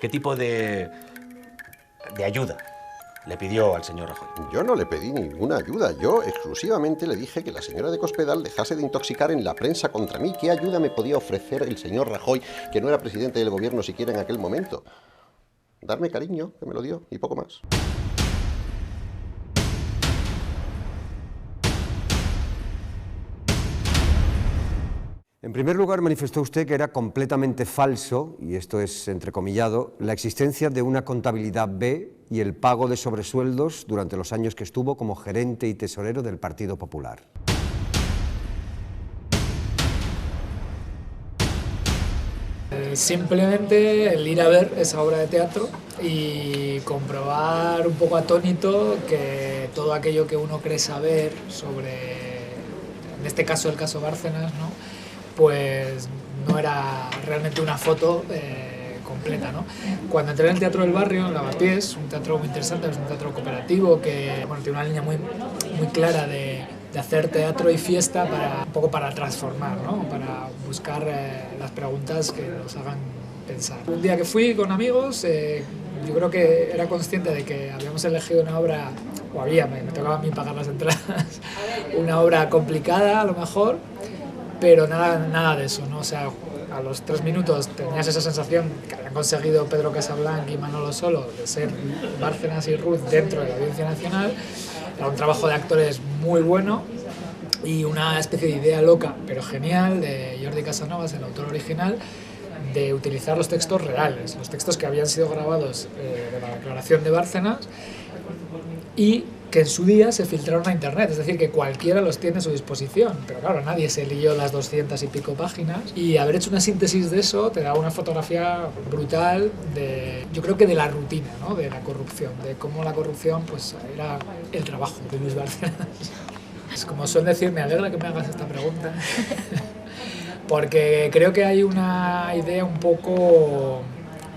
¿Qué tipo de ayuda le pidió al señor Rajoy? Yo no le pedí ninguna ayuda. Yo exclusivamente le dije que la señora de Cospedal dejase de intoxicar en la prensa contra mí. ¿Qué ayuda me podía ofrecer el señor Rajoy, que no era presidente del gobierno siquiera en aquel momento? Darme cariño, que me lo dio, y poco más. En primer lugar, manifestó usted que era completamente falso, y esto es entrecomillado, la existencia de una contabilidad B y el pago de sobresueldos durante los años que estuvo como gerente y tesorero del Partido Popular. Simplemente el ir a ver esa obra de teatro y comprobar un poco atónito que todo aquello que uno cree saber sobre, en este caso el caso Bárcenas, ¿no?, pues no era realmente una foto completa, ¿no? Cuando entré en el Teatro del Barrio, en Lavapiés, un teatro muy interesante, es un teatro cooperativo que, bueno, tiene una línea muy clara de hacer teatro y fiesta un poco para transformar, ¿no?, para buscar las preguntas que nos hagan pensar. Un día que fui con amigos, yo creo que era consciente de que habíamos elegido una obra, o me tocaba a mí pagar las entradas, una obra complicada a lo mejor, pero nada de eso, ¿no? O sea, a los 3 minutos tenías esa sensación que habían conseguido Pedro Casablanca y Manolo Solo de ser Bárcenas y Ruiz dentro de la Audiencia Nacional. Era un trabajo de actores muy bueno y una especie de idea loca, pero genial, de Jordi Casanovas, el autor original, de utilizar los textos reales, los textos que habían sido grabados de la declaración de Bárcenas y que en su día se filtraron a internet, es decir, que cualquiera los tiene a su disposición, pero claro, nadie se leyó las 200 y pico páginas, y haber hecho una síntesis de eso te da una fotografía brutal yo creo que de la rutina, ¿no?, de la corrupción, de cómo la corrupción pues era el trabajo de Luis Bárcenas. Es como suelen decir, me alegra que me hagas esta pregunta, porque creo que hay una idea un poco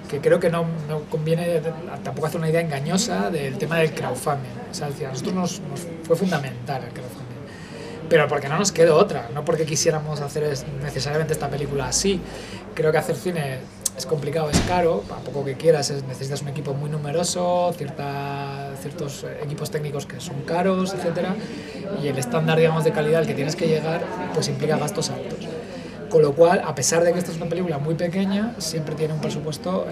que creo que no conviene tampoco hacer una idea engañosa del tema del crowdfunding. O sea, a nosotros nos fue fundamental el crowdfunding, pero porque no nos quedó otra, no porque quisiéramos hacer necesariamente esta película así. Creo que hacer cine es complicado, es caro, a poco que quieras necesitas un equipo muy numeroso, ciertos equipos técnicos que son caros, etcétera, y el estándar, digamos, de calidad al que tienes que llegar pues implica gastos altos. Con lo cual, a pesar de que esta es una película muy pequeña, siempre tiene un presupuesto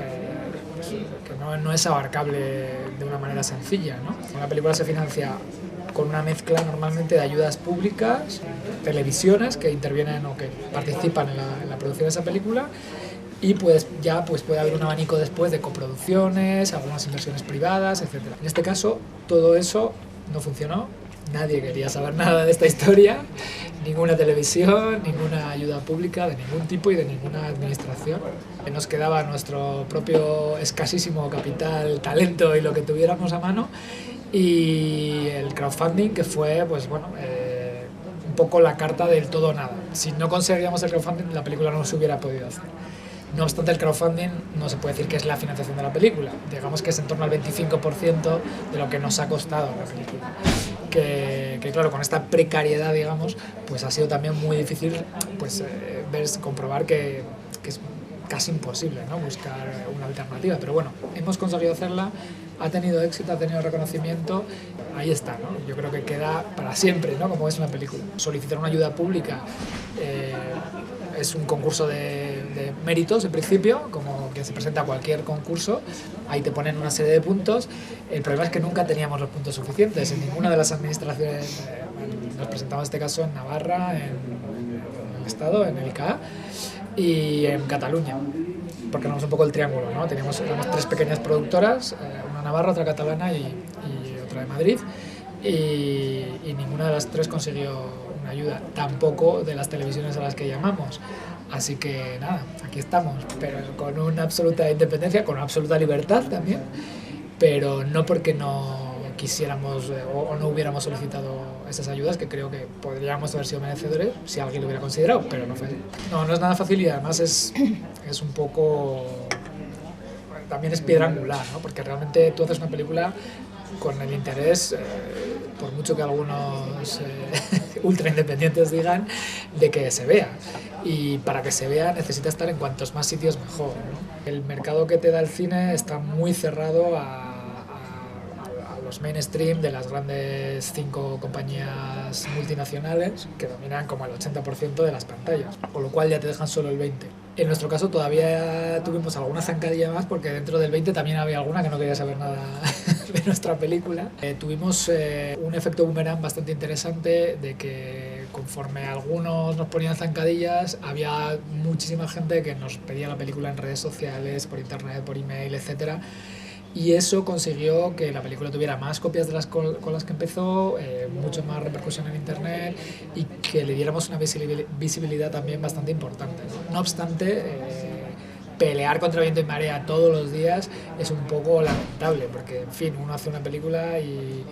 que no es abarcable de una manera sencilla, ¿no? Una película se financia con una mezcla normalmente de ayudas públicas, televisiones que intervienen o que participan en la producción de esa película, y pues ya pues puede haber un abanico después de coproducciones, algunas inversiones privadas, etc. En este caso, todo eso no funcionó. Nadie quería saber nada de esta historia, ninguna televisión, ninguna ayuda pública de ningún tipo y de ninguna administración. Nos quedaba nuestro propio escasísimo capital, talento y lo que tuviéramos a mano, y el crowdfunding, que fue pues bueno, un poco la carta del todo o nada. Si no conseguíamos el crowdfunding, la película no se hubiera podido hacer. No obstante, el crowdfunding no se puede decir que es la financiación de la película. Digamos que es en torno al 25% de lo que nos ha costado la película. Que claro, con esta precariedad, digamos, pues ha sido también muy difícil pues, comprobar que es casi imposible, ¿no?, buscar una alternativa. Pero bueno, hemos conseguido hacerla, ha tenido éxito, ha tenido reconocimiento, ahí está, ¿no? Yo creo que queda para siempre, ¿no?, como es una película. Solicitar una ayuda pública es un concurso de méritos, en principio, como que se presenta a cualquier concurso, ahí te ponen una serie de puntos. El problema es que nunca teníamos los puntos suficientes en ninguna de las administraciones. Nos presentamos en este caso en Navarra, en el Estado, en el ICA y en Cataluña, porque éramos un poco el triángulo, ¿no? Éramos 3 pequeñas productoras, una navarra, otra catalana y otra de Madrid, y ninguna de las 3 consiguió una ayuda, tampoco de las televisiones a las que llamamos. Así que nada, aquí estamos, pero con una absoluta independencia, con una absoluta libertad también, pero no porque no quisiéramos o no hubiéramos solicitado esas ayudas, que creo que podríamos haber sido merecedores si alguien lo hubiera considerado, pero no fue así. No es nada fácil, y además es un poco... también es piedra angular, ¿no? Porque realmente tú haces una película con el interés, por mucho que algunos ultra independientes digan, de que se vea. y para que se vea necesita estar en cuantos más sitios mejor, ¿no? El mercado que te da el cine está muy cerrado a los mainstream de las grandes 5 compañías multinacionales que dominan como el 80% de las pantallas, con lo cual ya te dejan solo el 20%. En nuestro caso todavía tuvimos alguna zancadilla más porque dentro del 20 también había alguna que no quería saber nada de nuestra película. Tuvimos un efecto boomerang bastante interesante de que conforme algunos nos ponían zancadillas, había muchísima gente que nos pedía la película en redes sociales, por internet, por email, etcétera. Y eso consiguió que la película tuviera más copias de las con las que empezó, mucho más repercusión en internet y que le diéramos una visibilidad también bastante importante, ¿no? No obstante, pelear contra viento y marea todos los días es un poco lamentable, porque en fin, uno hace una película y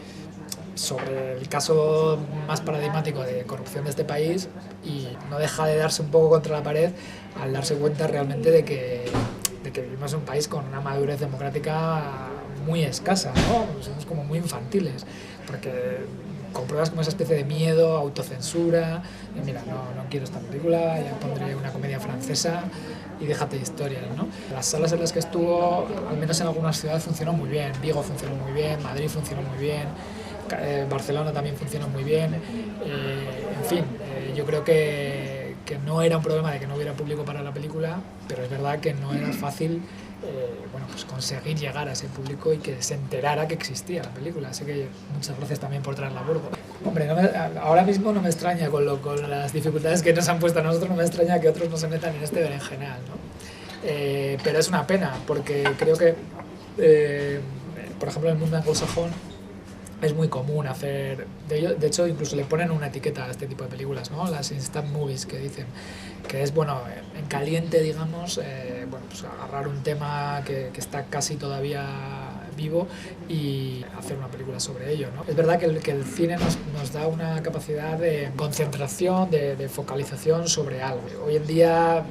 sobre el caso más paradigmático de corrupción de este país y no deja de darse un poco contra la pared al darse cuenta realmente de que vivimos en un país con una madurez democrática muy escasa, ¿no? Somos como muy infantiles, porque compruebas como esa especie de miedo, autocensura, y mira, no quiero esta película, ya pondré una comedia francesa y déjate de historias, ¿no? Las salas en las que estuvo, al menos en algunas ciudades, funcionó muy bien. Vigo funcionó muy bien, Madrid funcionó muy bien, Barcelona también funcionó muy bien, en fin, yo creo que no era un problema de que no hubiera público para la película, pero es verdad que no era fácil pues conseguir llegar a ese público y que se enterara que existía la película. Así que muchas gracias también por traerla a Burgos. Hombre, ahora mismo no me extraña con las dificultades que nos han puesto a nosotros, no me extraña que otros no se metan en este berenjenal, ¿no? Pero es una pena, porque creo que, por ejemplo, en el mundo anglosajón es muy común hacer, de hecho incluso le ponen una etiqueta a este tipo de películas, ¿no? Las instant movies que dicen, que es, bueno, en caliente, digamos, pues agarrar un tema que está casi todavía vivo y hacer una película sobre ello, ¿no? Es verdad que el cine nos da una capacidad de concentración, de focalización sobre algo. Hoy en día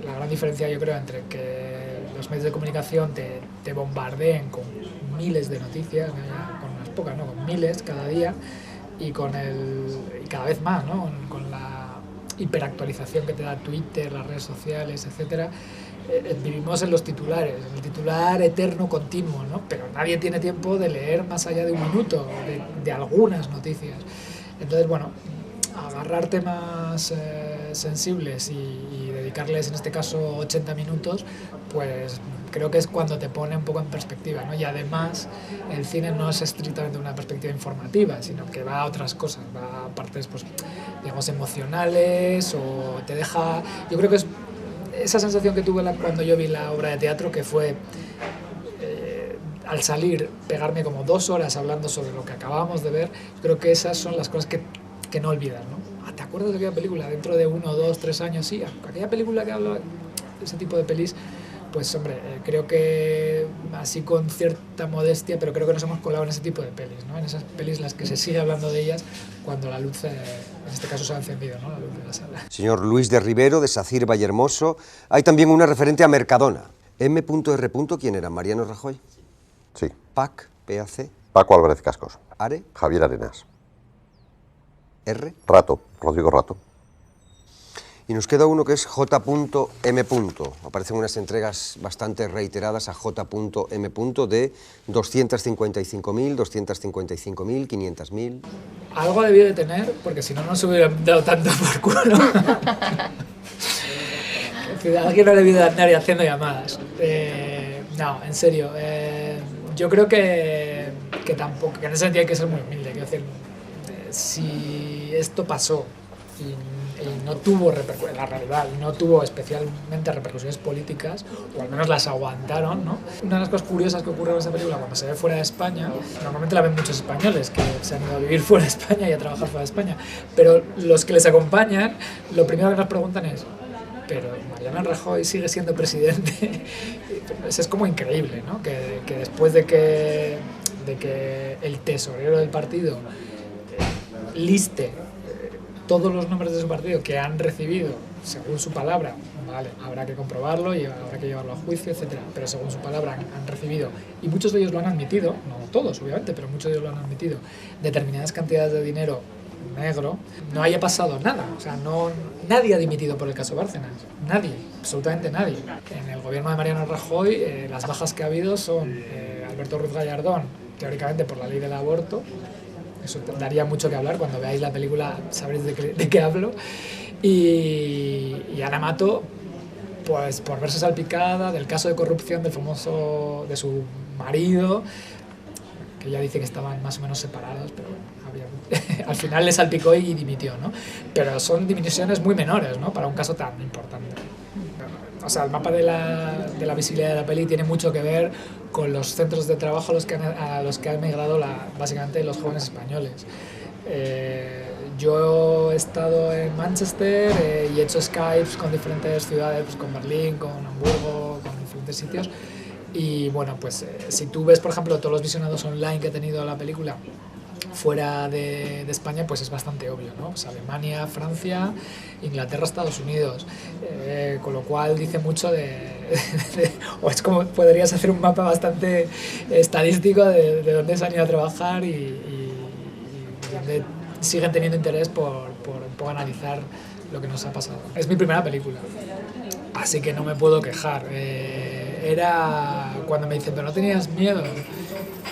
la gran diferencia, yo creo, entre que los medios de comunicación te bombardeen con miles de noticias, pocas, ¿no? Con miles cada día y cada vez más, ¿no? Con la hiperactualización que te da Twitter, las redes sociales, etcétera, vivimos en los titulares, en el titular eterno continuo, ¿no? Pero nadie tiene tiempo de leer más allá de un minuto de algunas noticias. Entonces, bueno, agarrar temas sensibles y dedicarles en este caso 80 minutos, pues creo que es cuando te pone un poco en perspectiva, ¿no? Y además el cine no es estrictamente una perspectiva informativa, sino que va a otras cosas, va a partes, pues, digamos, emocionales, o te deja... Yo creo que es esa sensación que tuve cuando yo vi la obra de teatro, que fue al salir pegarme como 2 horas hablando sobre lo que acabábamos de ver. Creo que esas son las cosas que no olvidas, ¿no? ¿Te acuerdas de aquella película? Dentro de 1, 2, 3 años, sí, aquella película que habla de ese tipo de pelis. Pues hombre, creo que así con cierta modestia, pero creo que nos hemos colado en ese tipo de pelis, ¿no? En esas pelis las que se sigue hablando de ellas cuando la luz, en este caso, se ha encendido, ¿no? La luz de la sala. Señor Luis de Rivero, de Sacir Vallehermoso. Hay también una referente a Mercadona. M.R. ¿Quién era? ¿Mariano Rajoy? Sí. PAC, PAC. Paco Álvarez Cascos. ¿Are? Javier Arenas. ¿R? Rato, Rodrigo Rato. Y nos queda uno que es J.M. Aparecen unas entregas bastante reiteradas a J.M. de 255.000, 255.000, 500.000. Algo debió de tener, porque si no, no se hubiera dado tanto por culo. Alguien no le debió de andar haciendo llamadas. No, en serio. Yo creo que tampoco, que en ese sentido hay que ser muy humilde. Quiero decir, si esto pasó y no tuvo repercusiones, la realidad, y no tuvo especialmente repercusiones políticas, o al menos las aguantaron, ¿no? Una de las cosas curiosas que ocurre en esta película cuando se ve fuera de España, normalmente la ven muchos españoles que se han ido a vivir fuera de España y a trabajar fuera de España, pero los que les acompañan, lo primero que nos preguntan es: ¿pero Mariano Rajoy sigue siendo presidente? Pues es como increíble, ¿no? Que después de que el tesorero del partido liste todos los nombres de su partido que han recibido, según su palabra, vale, habrá que comprobarlo y habrá que llevarlo a juicio, etcétera, pero según su palabra han recibido, y muchos de ellos lo han admitido, no todos obviamente, pero muchos de ellos lo han admitido, determinadas cantidades de dinero negro, no haya pasado nada. O sea, nadie ha dimitido por el caso Bárcenas. Nadie, absolutamente nadie. En el gobierno de Mariano Rajoy, las bajas que ha habido son Alberto Ruiz Gallardón, teóricamente por la ley del aborto. Eso daría mucho que hablar. Cuando veáis la película sabréis de qué hablo. Y Ana Mato, pues por verse salpicada del caso de corrupción de su marido, que ella dice que estaban más o menos separados, pero bueno, al final le salpicó y dimitió, ¿no? Pero son dimisiones muy menores, ¿no? Para un caso tan importante. O sea, el mapa de la visibilidad de la peli tiene mucho que ver con los centros de trabajo a los que han emigrado básicamente los jóvenes españoles. Yo he estado en Manchester y he hecho Skypes con diferentes ciudades, pues con Berlín, con Hamburgo, con diferentes sitios. Y bueno, pues si tú ves, por ejemplo, todos los visionados online que ha tenido la película fuera de España, pues es bastante obvio, ¿no? Pues Alemania, Francia, Inglaterra, Estados Unidos, con lo cual dice mucho o es como podrías hacer un mapa bastante estadístico de dónde se han ido a trabajar y dónde siguen teniendo interés por un poco analizar lo que nos ha pasado. Es mi primera película, así que no me puedo quejar. Era cuando me dicen, pero no tenías miedo.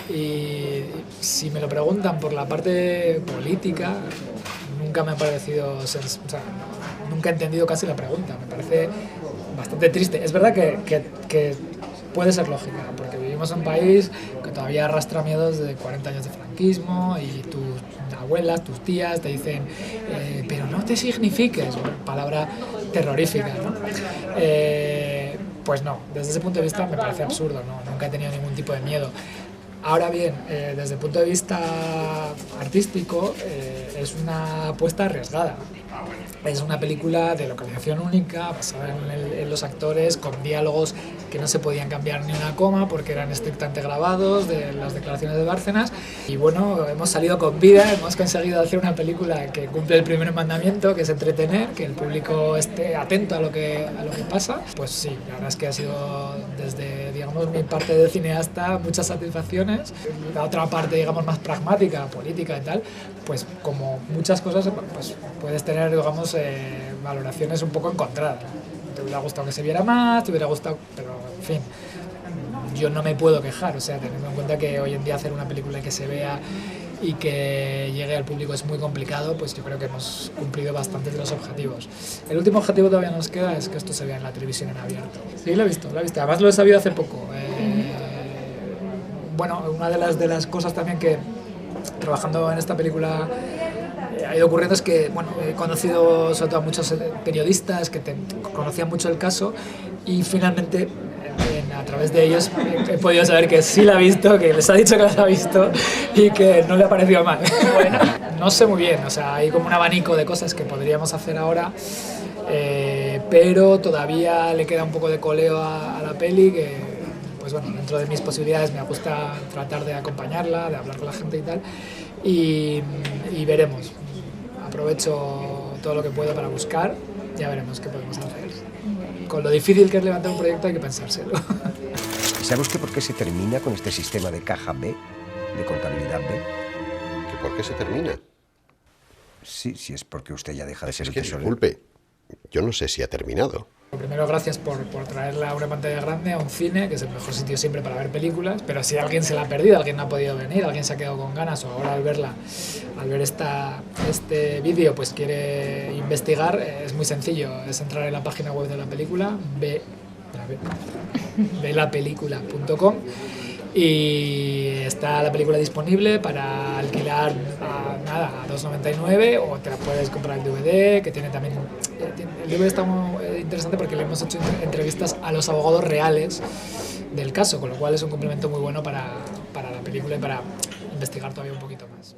Y si me lo preguntan por la parte política, nunca me ha parecido, o sea, nunca he entendido casi la pregunta. Me parece bastante triste. Es verdad que puede ser lógica, porque vivimos en un país que todavía arrastra miedos de 40 años de franquismo y tus abuelas, tus tías te dicen, pero no te signifiques, palabra terrorífica, ¿no? Pues no, desde ese punto de vista me parece absurdo, ¿no? Nunca he tenido ningún tipo de miedo. Ahora bien, desde el punto de vista artístico, es una apuesta arriesgada. Es una película de localización única, basada en los actores, con diálogos que no se podían cambiar ni una coma porque eran estrictamente grabados de las declaraciones de Bárcenas. Y bueno, hemos salido con vida, hemos conseguido hacer una película que cumple el primer mandamiento, que es entretener, que el público esté atento a lo que pasa. Pues sí, la verdad es que ha sido desde, digamos, mi parte de cineasta muchas satisfacciones. La otra parte, digamos, más pragmática, política y tal, pues como muchas cosas, pues puedes tener, digamos, valoraciones un poco encontradas. Te hubiera gustado que se viera más, te hubiera gustado, pero en fin, yo no me puedo quejar, o sea, teniendo en cuenta que hoy en día hacer una película que se vea y que llegue al público es muy complicado, pues yo creo que hemos cumplido bastante de los objetivos. El último objetivo todavía nos queda es que esto se vea en la televisión en abierto. Sí, lo he visto, además lo he sabido hace poco. Bueno, una de las cosas también que trabajando en esta película ha ido ocurriendo es que, bueno, he conocido sobre todo a muchos periodistas que conocían mucho el caso y finalmente a través de ellos he podido saber que sí la ha visto, que les ha dicho que la ha visto y que no le ha parecido mal. Bueno, no sé muy bien, o sea, hay como un abanico de cosas que podríamos hacer ahora, pero todavía le queda un poco de coleo a la peli que, pues bueno, dentro de mis posibilidades me gusta tratar de acompañarla, de hablar con la gente y tal, y veremos. Aprovecho todo lo que puedo para buscar, ya veremos qué podemos hacer. Con lo difícil que es levantar un proyecto hay que pensárselo. ¿Sabe usted por qué se termina con este sistema de caja B, de contabilidad B? ¿Que por qué se termina? Sí, sí, es porque usted ya deja de ser Es el que, tesorero. disculpe, yo no sé si ha terminado. Primero, gracias por traerla a una pantalla grande, a un cine, que es el mejor sitio siempre para ver películas, pero si alguien se la ha perdido, alguien no ha podido venir, alguien se ha quedado con ganas o ahora al ver este vídeo pues quiere investigar, es muy sencillo, es entrar en la página web de la película, velapelícula.com, y está la película disponible para alquilar a 2,99 o te la puedes comprar el DVD, que tiene también... El DVD está muy interesante porque le hemos hecho entrevistas a los abogados reales del caso, con lo cual es un complemento muy bueno para la película y para investigar todavía un poquito más.